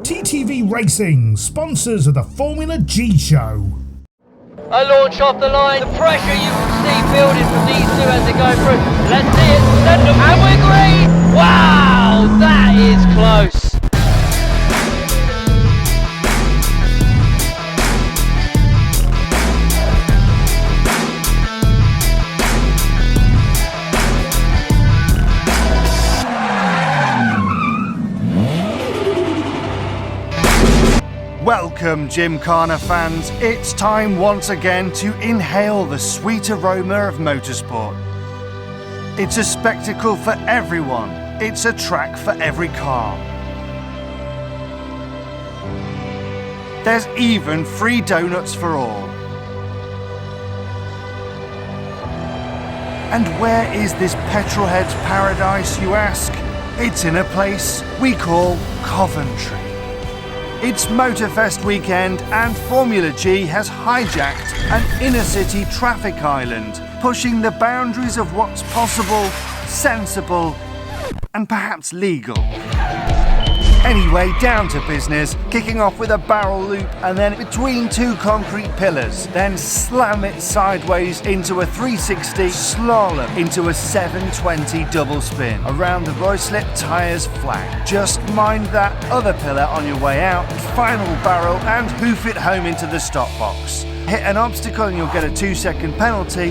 TTV Racing, sponsors of the Formula G show. A launch off the line, the pressure you will see building from these two as they go through. Let's see it, send them, and we're green! Wow, that is close. Welcome, Gymkhana fans. It's time once again to inhale the sweet aroma of motorsport. It's a spectacle for everyone. It's a track for every car. There's even free donuts for all. And where is this petrolhead's paradise, you ask? It's in a place we call Coventry. It's MotoFest weekend and Formula G has hijacked an inner-city traffic island, pushing the boundaries of what's possible, sensible, and perhaps legal. Anyway, down to business, kicking off with a barrel loop and then between two concrete pillars, then slam it sideways into a 360 slalom into a 720 double spin around the Royslip tyres flag. Just mind that other pillar on your way out, final barrel and hoof it home into the stop box. Hit an obstacle and you'll get a 2-second penalty,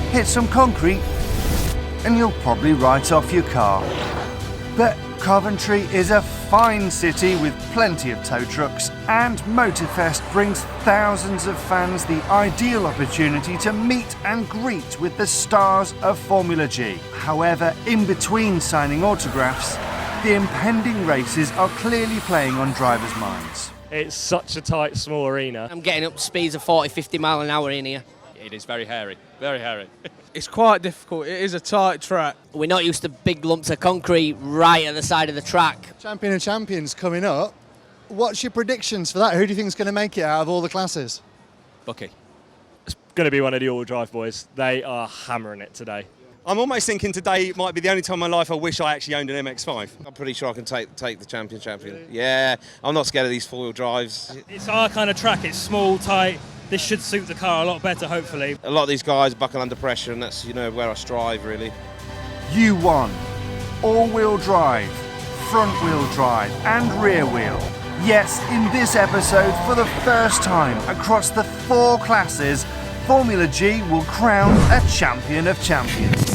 hit some concrete and you'll probably write off your car. But Coventry is a fine city with plenty of tow trucks, and MotoFest brings thousands of fans the ideal opportunity to meet and greet with the stars of Formula G. However, in between signing autographs, the impending races are clearly playing on drivers' minds. It's such a tight, small arena. I'm getting up to speeds of 40, 50 mile an hour in here. It is very hairy, very hairy. It's quite difficult. It is a tight track. We're not used to big lumps of concrete right at the side of the track. Champion of Champions coming up. What's your predictions for that? Who do you think is going to make it out of all the classes? Bucky. It's going to be one of the all-drive boys. They are hammering it today. I'm almost thinking today might be the only time in my life I wish I actually owned an MX-5. I'm pretty sure I can take the champion. Really? Yeah, I'm not scared of these four-wheel drives. It's our kind of track. It's small, tight. This should suit the car a lot better, hopefully. A lot of these guys buckle under pressure, and that's where I strive, really. U1, all-wheel drive, front-wheel drive and rear-wheel. Yes, in this episode, for the first time across the 4 classes, Formula G will crown a champion of champions.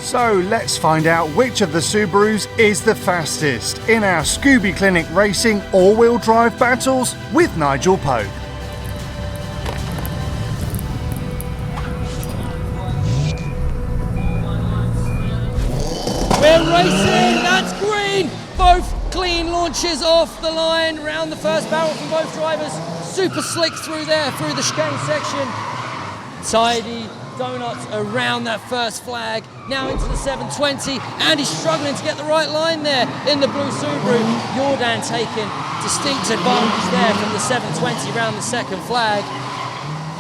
So let's find out which of the Subarus is the fastest in our Scooby Clinic Racing all-wheel drive battles with Nigel Pope. We're racing, that's green! Both clean launches off the line, round the first barrel from both drivers. Super slick through there, through the chicane section. Tidy donuts around that first flag. Now into the 720, and he's struggling to get the right line there in the blue Subaru. Jordan taking distinct advantage there from the 720 round the second flag.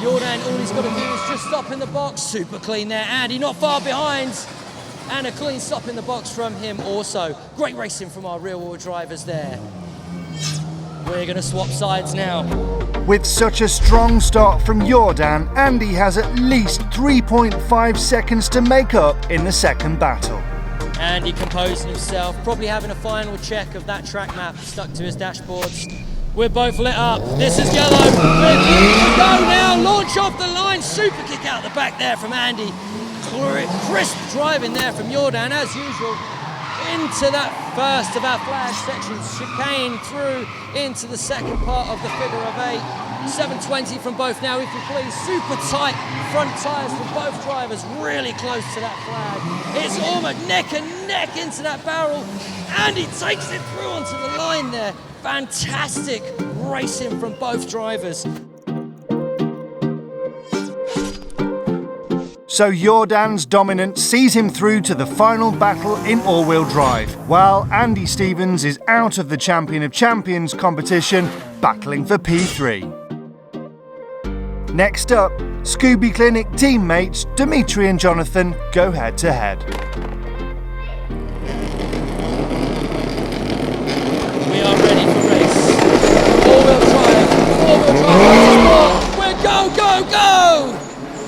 Jordan, all he's got to do is just stop in the box. Super clean there, Andy not far behind. And a clean stop in the box from him also. Great racing from our rear-wheel drivers there. We're going to swap sides now. With such a strong start from Jordan, Andy has at least 3.5 seconds to make up in the second battle. Andy composing himself, probably having a final check of that track map stuck to his dashboards. We're both lit up. This is yellow. We're good to go now. Launch off the line. Super kick out the back there from Andy. Crisp driving there from Jordan, as usual, into that first of our flag sections, chicane through into the second part of the figure of 8. 720 from both now, if you please. Super tight front tyres from both drivers, really close to that flag. It's almost neck and neck into that barrel, and he takes it through onto the line there. Fantastic racing from both drivers. So Jordan's dominance sees him through to the final battle in all-wheel drive, while Andy Stevens is out of the Champion of Champions competition, battling for P3. Next up, Scooby Clinic teammates Dimitri and Jonathan go head to head. We are ready for race. Four-wheel drive. We're go!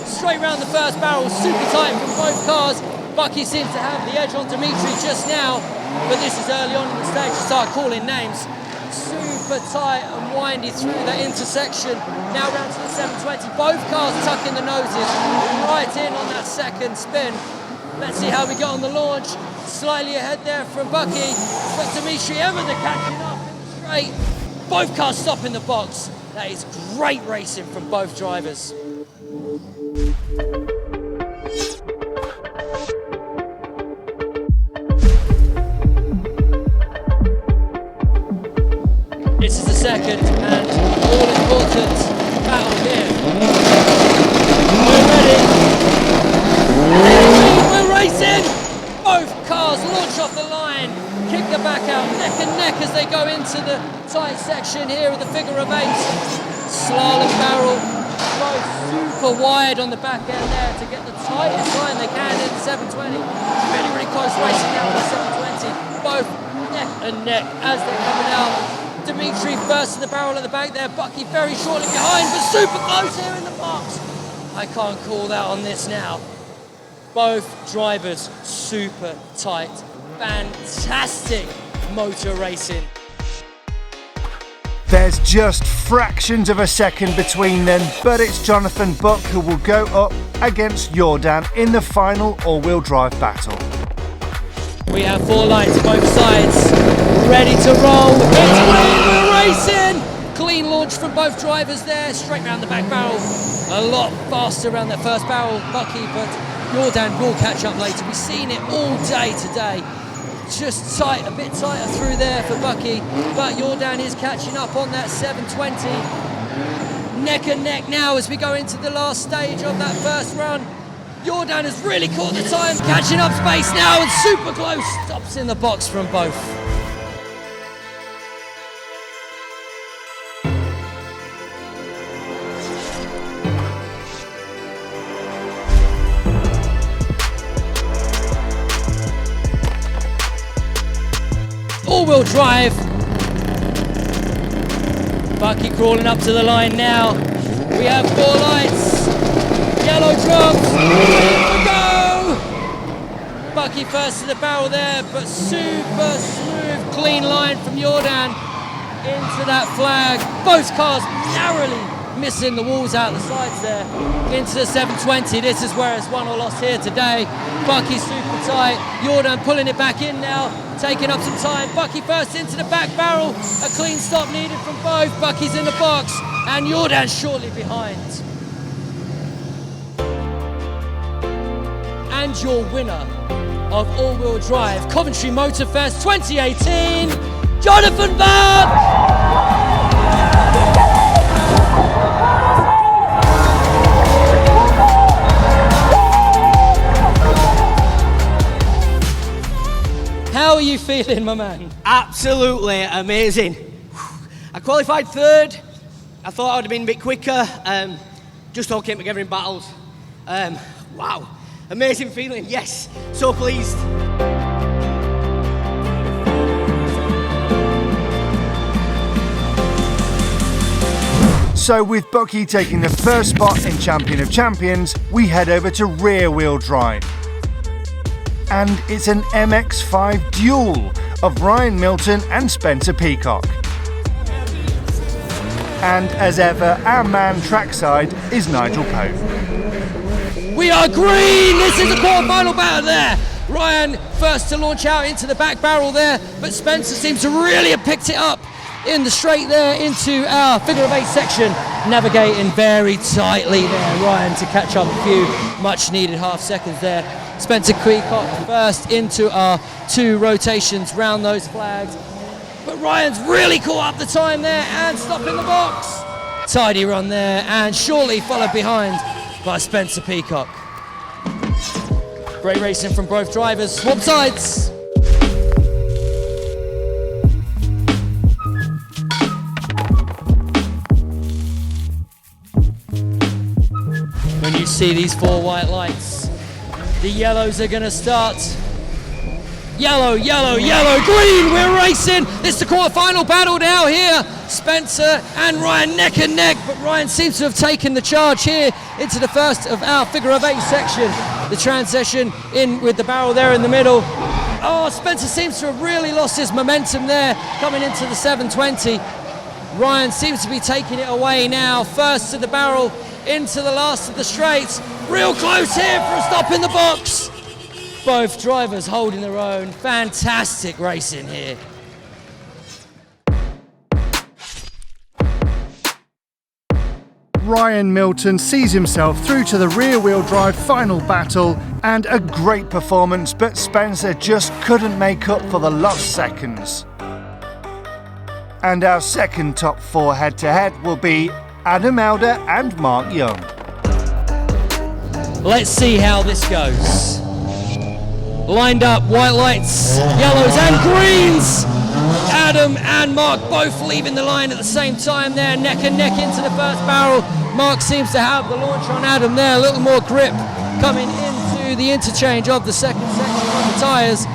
Straight round the first barrel, super tight from both cars. Bucky seems to have the edge on Dimitri just now, but this is early on in the stage to start calling names. Super tight and windy through that intersection. Now round to the 720. Both cars tucking the noses right in on that second spin. Let's see how we get on the launch. Slightly ahead there from Bucky, but Dimitri ever the catching up in the straight. Both cars stop in the box. That is great racing from both drivers. This is the second and all-important battle here. We're ready. We're racing! Both cars launch off the line, kick the back out, neck and neck as they go into the tight section here of the figure of eight. Slalom barrel, both super wide on the back end there to get the tightest line they can in the 720. Really close racing now in the 720. Both neck and neck as they're coming out. Dimitri first in the barrel at the back there, Bucky very shortly behind, but super close here in the box. I can't call that on this now. Both drivers super tight, fantastic motor racing. There's just fractions of a second between them, but it's Jonathan Buck who will go up against Jordan in the final all-wheel drive battle. We have four lights both sides, ready to roll. It's clean, we're racing! Clean launch from both drivers there, straight round the back barrel. A lot faster around that first barrel, Bucky, but Jordan will catch up later. We've seen it all day today. Just tight, a bit tighter through there for Bucky, but Jordan is catching up on that 720. Neck and neck now as we go into the last stage of that first run. Jordan has really caught the time, catching up space now and super close. Stops in the box from both. All-wheel drive. Bucky crawling up to the line now. We have four lights. Yellow drops. Here we go! Bucky first to the barrel there, but super smooth, clean line from Jordan into that flag. Both cars narrowly missing the walls out the sides there into the 720. This is where it's won or lost here today. Bucky super tight. Jordan pulling it back in now, taking up some time. Bucky first into the back barrel. A clean stop needed from both. Bucky's in the box and Jordan shortly behind. And your winner of all-wheel drive Coventry MotoFest 2018, Jonathan Buck! How are you feeling, my man? Absolutely amazing. I qualified third. I thought I would have been a bit quicker. Just all came together in battles. Wow, amazing feeling, yes, so pleased. So with Bucky taking the first spot in Champion of Champions, we head over to rear wheel drive. And it's an MX-5 duel of Ryan Milton and Spencer Peacock. And as ever, our man trackside is Nigel Pope. We are green! This is the quarter-final battle there. Ryan first to launch out into the back barrel there, but Spencer seems to really have picked it up in the straight there into our figure of eight section, navigating very tightly there. Ryan to catch up a few much needed half seconds there. Spencer Peacock first into our two rotations round those flags. But Ryan's really caught up the time there and stopped in the box. Tidy run there and shortly followed behind by Spencer Peacock. Great racing from both drivers. Swap sides. see these 4 white lights. The yellows are going to start. Yellow, yellow, yellow, green, we're racing. It's the quarterfinal battle now here. Spencer and Ryan neck and neck, but Ryan seems to have taken the charge here into the first of our figure of 8 section. The transition in with the barrel there in the middle. Oh, Spencer seems to have really lost his momentum there coming into the 720. Ryan seems to be taking it away now. First to the barrel, into the last of the straights. Real close here for a stop in the box. Both drivers holding their own. Fantastic racing here. Ryan Milton sees himself through to the rear-wheel drive final battle, and a great performance, but Spencer just couldn't make up for the lost seconds. And our second top 4 head-to-head will be Adam Elder and Mark Young. Let's see how this goes. Lined up, white lights, yellows and greens. Adam and Mark both leaving the line at the same time there, neck and neck into the first barrel. Mark seems to have the launch on Adam there, a little more grip coming into the interchange of the second section of the tyres.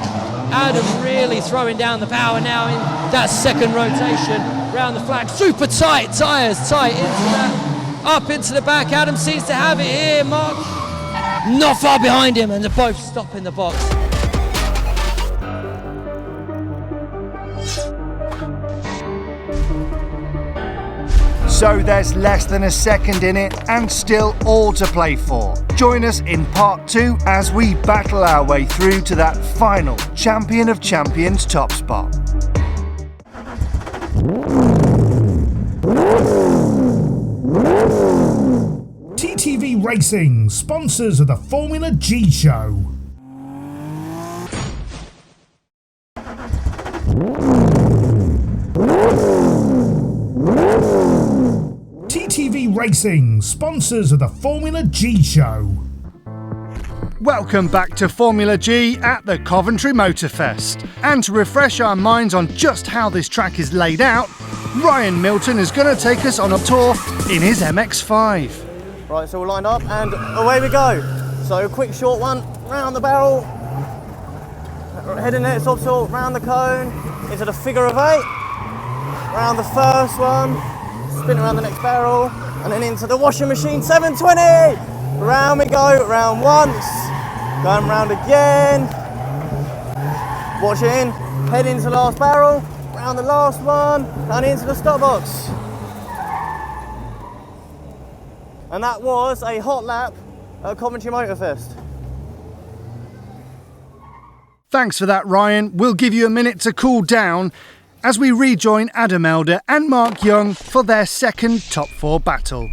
Adam really throwing down the power now in that second rotation round the flag. Super tight tyres, tight into that, up into the back. Adam seems to have it here. Mark not far behind him, and they're both stop in the box. So there's less than a second in it and still all to play for. Join us in part 2 as we battle our way through to that final Champion of Champions top spot. TTV Racing, sponsors of the Formula G Show. TTV Racing, sponsors of the Formula G Show. Welcome back to Formula G at the Coventry MotoFest. And to refresh our minds on just how this track is laid out, Ryan Milton is going to take us on a tour in his MX-5. Right, so we're lined up and away we go. So quick short one, round the barrel, heading it, subsoil, round the cone, into the figure of 8, round the first one, spin around the next barrel, and then into the washing machine 720. Round we go, round once, going round again, watch in, head into the last barrel, round the last one, and into the stop box. And that was a hot lap at Coventry MotoFest. Thanks for that, Ryan. We'll give you a minute to cool down as we rejoin Adam Elder and Mark Young for their second top 4 battle.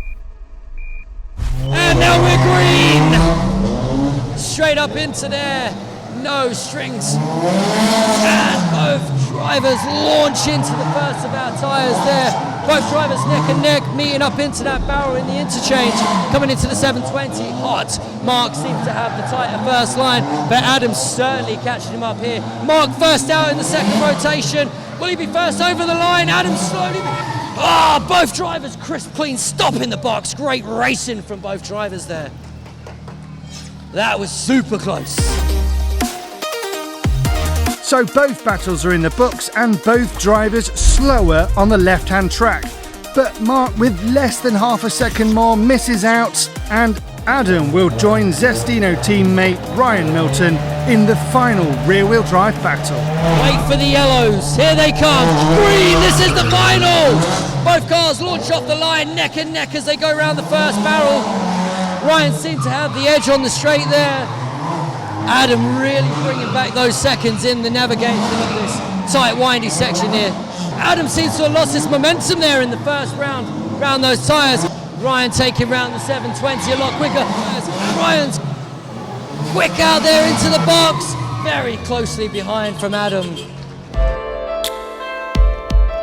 And now we're green! Straight up into there, no strings. And both drivers launch into the first of our tyres there. Both drivers neck and neck, meeting up into that barrel in the interchange, coming into the 720. Hot. Mark seems to have the tighter first line, but Adam's certainly catching him up here. Mark first out in the second rotation. Will he be first over the line? Adam slowly. Both drivers crisp, clean stop in the box. Great racing from both drivers there. That was super close. So both battles are in the books and both drivers slower on the left-hand track. But Mark, with less than half a second more, misses out, and Adam will join Zestino teammate Ryan Milton in the final rear-wheel drive battle. Wait for the yellows, here they come. Green, this is the final! Both cars launch off the line, neck and neck as they go around the first barrel. Ryan seemed to have the edge on the straight there. Adam really bringing back those seconds in the navigation of this tight, windy section here. Adam seems to have lost his momentum there in the first round, around those tyres. Ryan taking round the 720 a lot quicker. Ryan's quick out there into the box, very closely behind from Adam.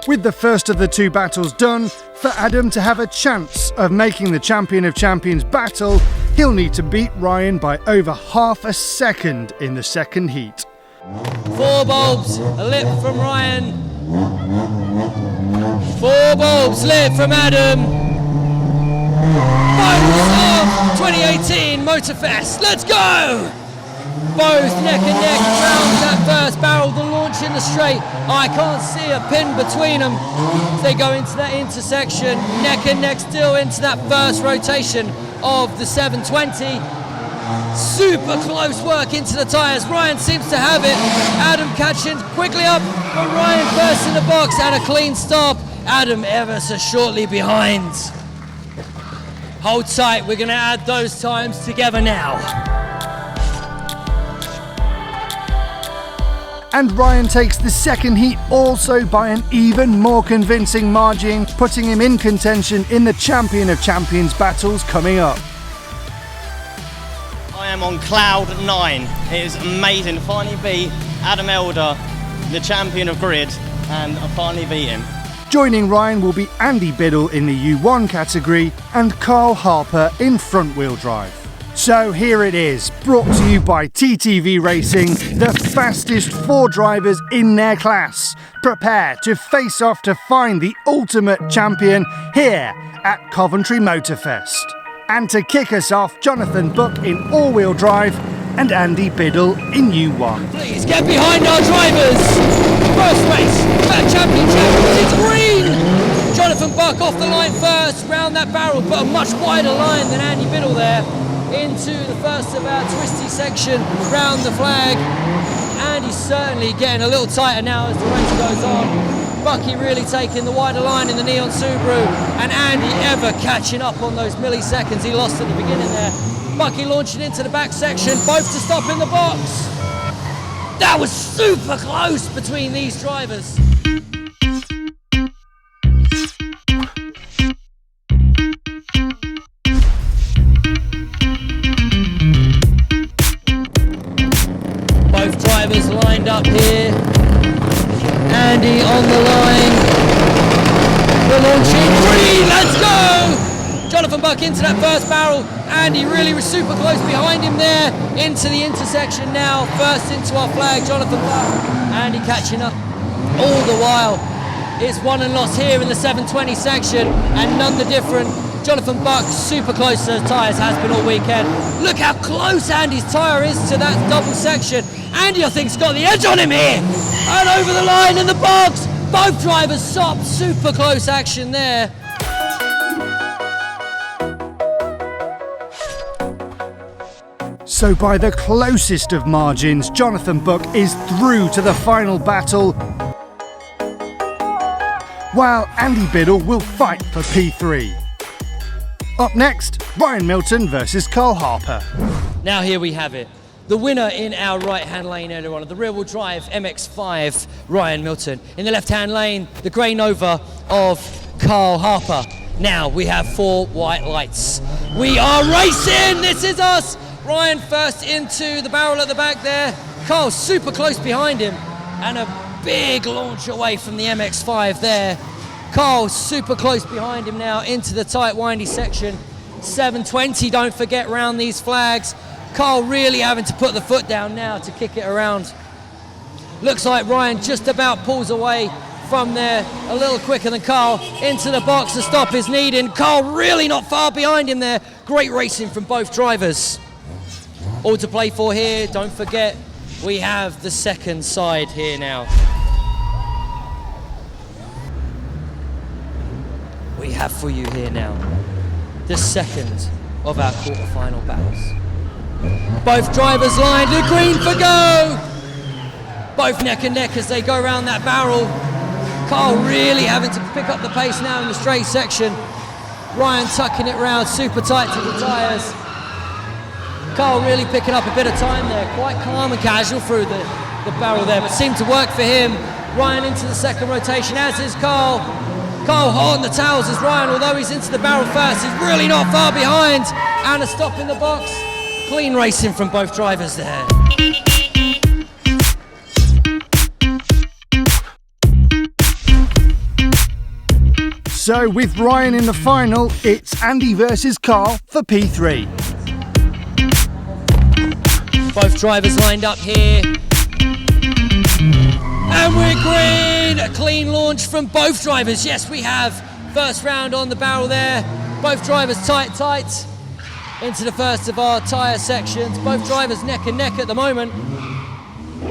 With the first of the 2 battles done, for Adam to have a chance of making the Champion of Champions battle, he'll need to beat Ryan by over half a second in the second heat. 4 bulbs lit from Ryan. 4 bulbs lit from Adam. Finals of 2018 MotoFest. Let's go! Both neck and neck round that first barrel. The launch in the straight. I can't see a pin between them. They go into that intersection. Neck and neck still into that first rotation of the 720. Super close work into the tyres. Ryan seems to have it. Adam catching quickly up, but Ryan first in the box and a clean stop. Adam ever so shortly behind. Hold tight, we're going to add those times together now. And Ryan takes the second heat also by an even more convincing margin, putting him in contention in the Champion of Champions battles coming up. I am on cloud 9. It is amazing. Finally beat Adam Elder, the champion of grid, and I finally beat him. Joining Ryan will be Andy Biddle in the U1 category and Carl Harper in front wheel drive. So here it is, brought to you by TTV Racing, the fastest 4 drivers in their class. Prepare to face off to find the ultimate champion here at Coventry MotoFest. And to kick us off, Jonathan Buck in all-wheel drive and Andy Biddle in U1. Please get behind our drivers. First race, that championship, it's green. Jonathan Buck off the line first, round that barrel, but a much wider line than Andy Biddle there. Into the first of our twisty section, round the flag. Andy's certainly getting a little tighter now as the race goes on. Bucky really taking the wider line in the Neon Subaru, and Andy ever catching up on those milliseconds he lost at the beginning there. Bucky launching into the back section, both to stop in the box. That was super close between these drivers. Both drivers lined up here. Andy on the line. We're launching green, let's go! Jonathan Buck into that first barrel. Andy really was super close behind him there. Into the intersection now. First into our flag, Jonathan Buck. Andy catching up all the while. It's won and lost here in the 720 section, and none the different. Jonathan Buck super close to the tyres, has been all weekend. Look how close Andy's tyre is to that double section. Andy, I think, has got the edge on him here. And over the line in the box. Both drivers stop. Super close action there. So by the closest of margins, Jonathan Buck is through to the final battle, while Andy Biddle will fight for P3. Up next, Ryan Milton versus Carl Harper. Now here we have it. The winner in our right-hand lane earlier on, the rear-wheel drive MX-5, Ryan Milton. In the left-hand lane, the grey Nova of Carl Harper. Now we have 4 white lights. We are racing, this is us! Ryan first into the barrel at the back there. Carl super close behind him, and a big launch away from the MX-5 there. Carl super close behind him now into the tight windy section. 720, don't forget, round these flags. Carl really having to put the foot down now to kick it around. Looks like Ryan just about pulls away from there a little quicker than Carl. Into the box, the stop is needed. Carl really not far behind him there. Great racing from both drivers. All to play for here, don't forget, we have the second side here now. We have for you here now the second of our quarter-final battles. Both drivers lined to green for go! Both neck and neck as they go around that barrel. Carl really having to pick up the pace now in the straight section. Ryan tucking it round super tight to the tyres. Carl really picking up a bit of time there, quite calm and casual through the barrel there, but seemed to work for him. Ryan into the second rotation, as is Carl. Carl hot on the towels as Ryan, although he's into the barrel first, he's really not far behind. And a stop in the box. Clean racing from both drivers there. So with Ryan in the final, it's Andy versus Carl for P3. Both drivers lined up here. And we're green! A clean launch from both drivers. Yes, we have first round on the barrel there. Both drivers tight into the first of our tyre sections. Both drivers neck and neck at the moment.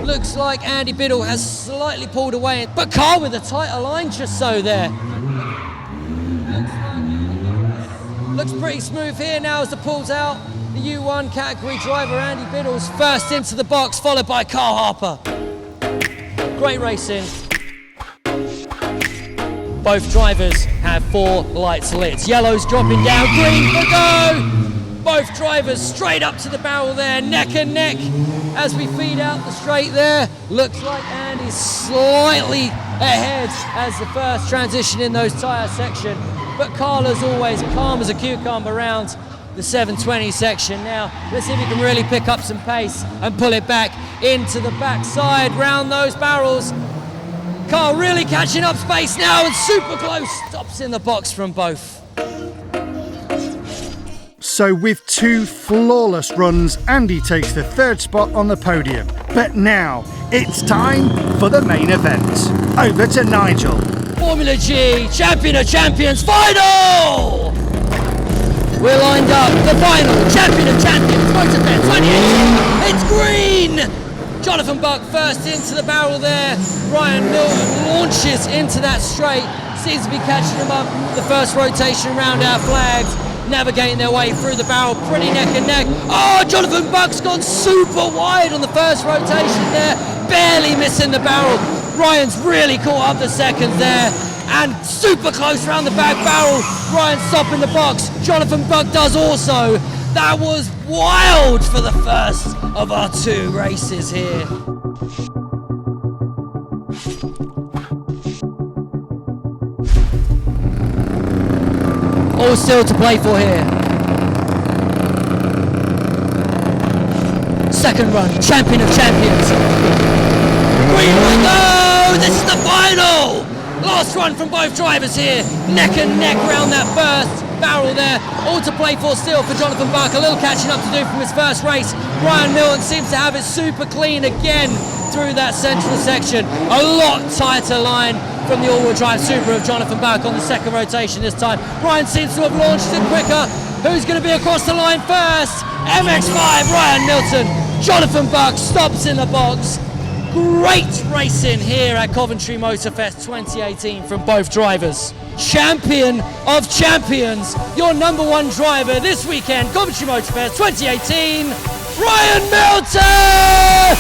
Looks like Andy Biddle has slightly pulled away, but Carl with a tighter line just so there. Looks pretty smooth here now as the pull's out. The U1 category driver Andy Biddle's first into the box, followed by Carl Harper. Great racing. Both drivers have 4 lights lit. Yellow's dropping down, green for go! Both drivers straight up to the barrel there, neck and neck as we feed out the straight there. Looks like Andy's slightly ahead as the first transition in those tyre section. But Carl, as always, calm as a cucumber around the 720 section. Now, let's see if he can really pick up some pace and pull it back into the backside, round those barrels. Carl really catching up space now and super close. Stops in the box from both. So with 2 flawless runs, Andy takes the 3rd spot on the podium. But now, it's time for the main event. Over to Nigel. Formula G, Champion of Champions final! We're lined up, the final, Champion of Champions, MotoFest 2018. It's green! Jonathan Buck first into the barrel there. Ryan Milton launches into that straight. Seems to be catching them up. The first rotation round our flags. Navigating their way through the barrel, pretty neck and neck. Oh, Jonathan Buck's gone super wide on the first rotation there. Barely missing the barrel. Ryan's really caught up the seconds there. And super close around the back barrel. Ryan stopping the box. Jonathan Buck does also. That was wild for the first of our 2 races here. All still to play for here. Second run, Champion of Champions. Green light, no! This is the final! Last run from both drivers here. Neck and neck round that first barrel there. All to play for still for Jonathan Buck. A little catching up to do from his first race. Ryan Milton seems to have it super clean again through that central section. A lot tighter line from the all-wheel drive Super of Jonathan Buck on the second rotation this time. Ryan seems to have launched it quicker. Who's going to be across the line first? MX5, Ryan Milton. Jonathan Buck stops in the box. Great racing here at Coventry MotoFest 2018 from both drivers. Champion of Champions, your #1 driver this weekend, Coventry MotoFest 2018, Ryan Milton!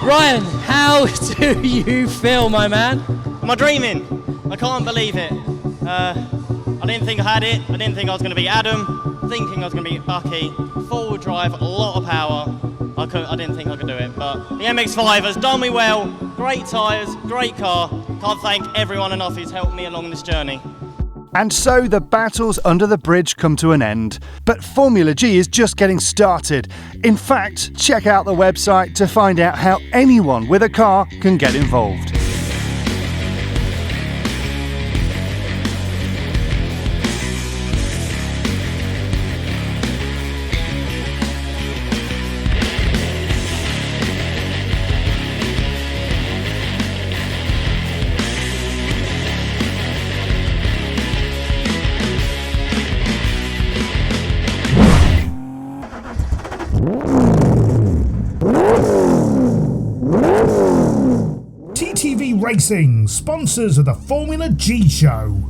Ryan, how do you feel, my man? Am I dreaming? I can't believe it. I didn't think I had it. I didn't think I was going to beat Adam. Thinking I was going to beat Bucky. 4-wheel drive, a lot of power. I didn't think I could do it, but the MX5 has done me well. Great tyres, great car. Can't thank everyone enough who's helped me along this journey. And so the battles under the bridge come to an end. But Formula G is just getting started. In fact, check out the website to find out how anyone with a car can get involved. TTV Racing, sponsors of the Formula G Show.